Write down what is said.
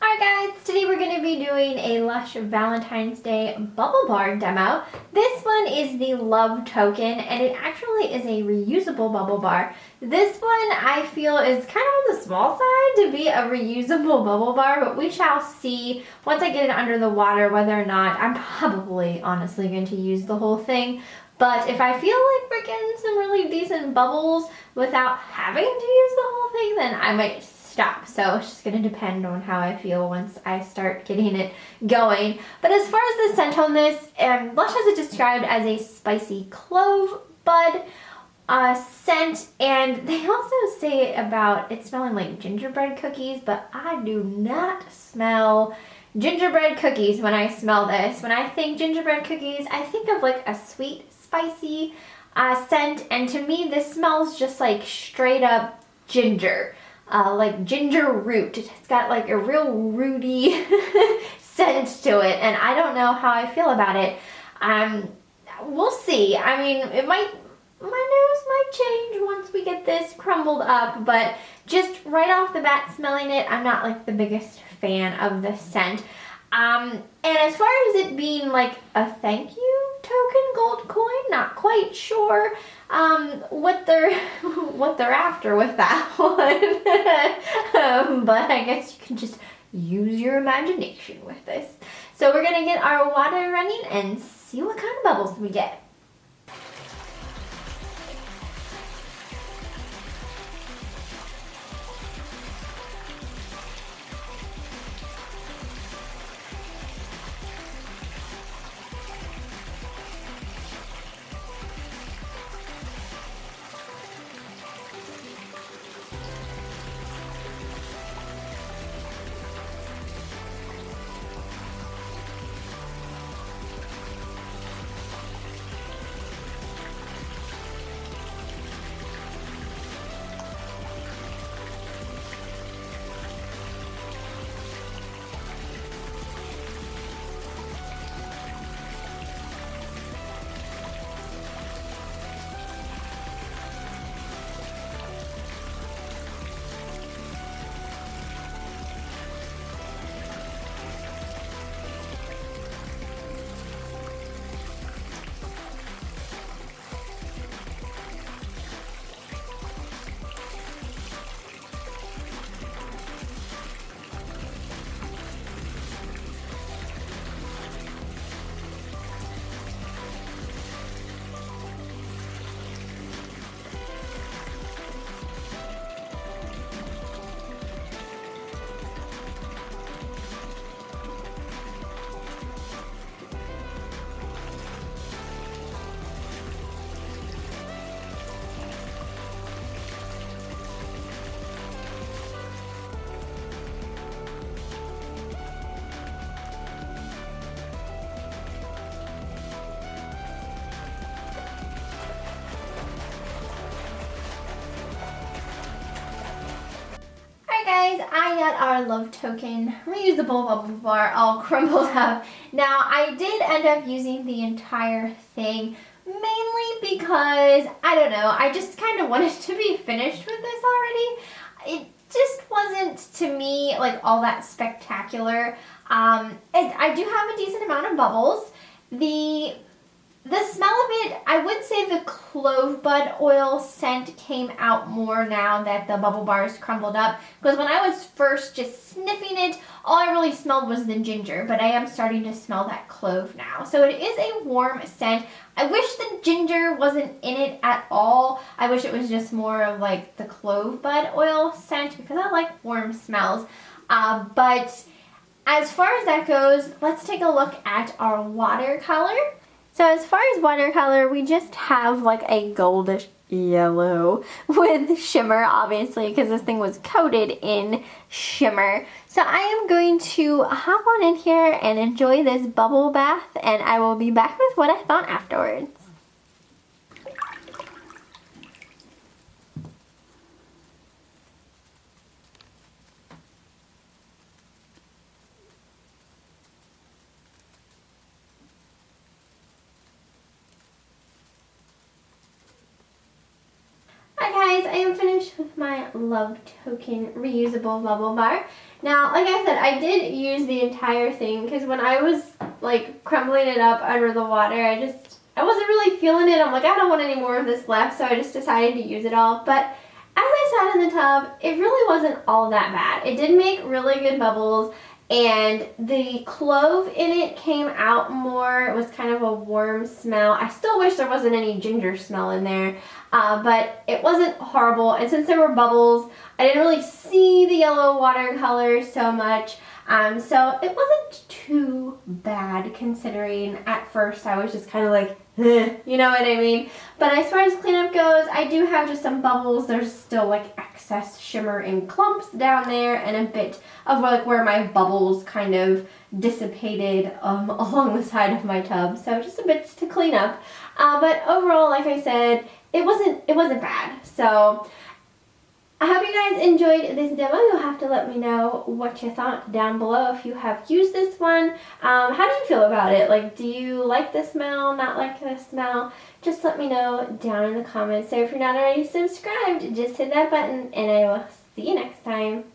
Alright guys, today we're going to be doing a Lush Valentine's Day bubble bar demo. This one is the Love Token and it actually is a reusable bubble bar. This one I feel is kind of on the small side to be a reusable bubble bar, but we shall see once I get it under the water whether or not. I'm probably honestly going to use the whole thing. But if I feel like we're getting some really decent bubbles without having to use the whole thing, then I might stop. So it's just going to depend on how I feel once I start getting it going. But as far as the scent on this, Lush has it described as a spicy clove bud scent, and they also say about it smelling like gingerbread cookies, but I do not smell gingerbread cookies when I smell this. When I think gingerbread cookies, I think of like a sweet, spicy scent, and to me this smells just like straight up ginger. Like ginger root. It's got like a real rooty scent to it, and I don't know how I feel about it. We'll see. I mean, my nose might change once we get this crumbled up, but just right off the bat smelling it, I'm not like the biggest fan of the scent. And as far as it being like a thank you token gold coin, not quite sure what they're after with that one. But I guess you can just use your imagination with this. So we're gonna get our water running and see what kind of bubbles we get. I got our Love Token reusable bubble bar all crumbled up. Now I did end up using the entire thing mainly because, I don't know, I just kind of wanted to be finished with this already. It just wasn't, to me, like all that spectacular. I do have a decent amount of bubbles. The smell of it, I would say the clove bud oil scent came out more now that the bubble bar is crumbled up. Because when I was first just sniffing it, all I really smelled was the ginger. But I am starting to smell that clove now. So it is a warm scent. I wish the ginger wasn't in it at all. I wish it was just more of like the clove bud oil scent because I like warm smells. But as far as that goes, let's take a look at our watercolor. So as far as watercolor, we just have like a goldish yellow with shimmer, obviously, because this thing was coated in shimmer. So I am going to hop on in here and enjoy this bubble bath, and I will be back with what I thought afterwards. guys, I am finished with my Love Token reusable bubble bar. Now, like I said, I did use the entire thing because when I was like crumbling it up under the water, I wasn't really feeling it. I'm like, I don't want any more of this left, so I just decided to use it all. But as I sat in the tub, it really wasn't all that bad. It did make really good bubbles, and the clove in it came out more. It was kind of a warm smell. I still wish there wasn't any ginger smell in there, but it wasn't horrible. And since there were bubbles, I didn't really see the yellow watercolor so much. So it wasn't too bad considering at first I was just kind of like, you know what I mean? But as far as cleanup goes, I do have just some bubbles. There's still like excess shimmer and clumps down there and a bit of like where my bubbles kind of dissipated along the side of my tub. So just a bit to clean up. But overall, like I said, it wasn't bad. So I hope you guys enjoyed this demo. You'll have to let me know what you thought down below if you have used this one. How do you feel about it? Like, do you like the smell, not like the smell? Just let me know down in the comments. So if you're not already subscribed, just hit that button and I will see you next time.